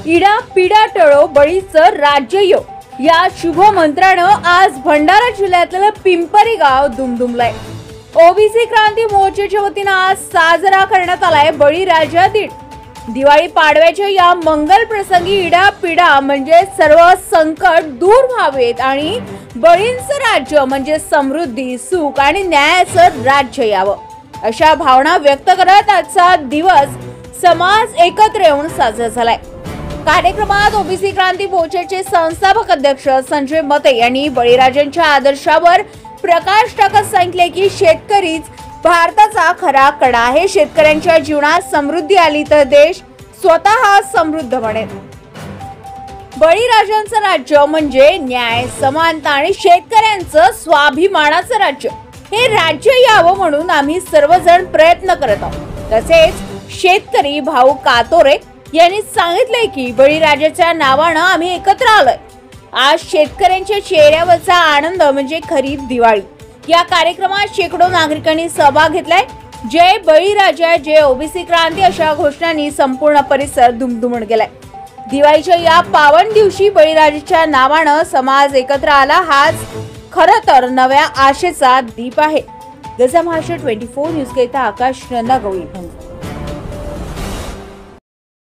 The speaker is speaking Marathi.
इडा पिडा टळो बळीचं राज्य यो या शुभ मंत्रानं आज भंडारा जिल्ह्यातलं पिंपरी गाव दुमदुमलंय। ओबीसी क्रांती मोर्चाच्या वतीनं आज साजरा करण्यात आलाय बळीराजा दिन। दिवाळी पाडव्याच्या या मंगल प्रसंगी इडा पिडा म्हणजे सर्व संकट दूर व्हावेत आणि बळींचं राज्य म्हणजे समृद्धी, सुख आणि न्यायाचं राज्य यावं, अशा भावना व्यक्त करत आजचा दिवस समाज एकत्र येऊन साजरा झालाय। कार्यक्रमात ओबीसी क्रांती मोर्चाचे संस्थापक अध्यक्ष संजय मते यांनी बळीराजांच्या आदर्शावर प्रकाश टाकत सांगितले की शेतकरीच भारताचा खरा कणा आहे। शेतकऱ्यांच्या जीवनात समृद्धी आली तर देश स्वतः समृद्ध बनेल। बळीराजांचं राज्य म्हणजे न्याय, समानता आणि शेतकऱ्यांचं स्वाभिमानाचं राज्य। हे राज्य यावं म्हणून आम्ही सर्वजण प्रयत्न करत आहोत। तसेच शेतकरी भाऊ कातोरे यांनी सांगितलंय की बळीराजाच्या नावानं आम्ही एकत्र आलोय। आज शेतकऱ्यांच्या चेहऱ्यावरचा आनंद म्हणजे खरी दिवाळी। या कार्यक्रमात शेकडो नागरिकांनी सहभाग घेतलाय। जय बळीराजा, जय ओबीसी क्रांती अशा घोषणांनी संपूर्ण परिसर दुमदुमून गेलाय। दिवाळीच्या या पावन दिवशी बळीराजाच्या नावानं समाज एकत्र आला, हाच खरं तर नव्या आशेचा दीप आहे। गजा महाराष्ट्र 24 न्यूज करिता आकाश नंदा गवळी।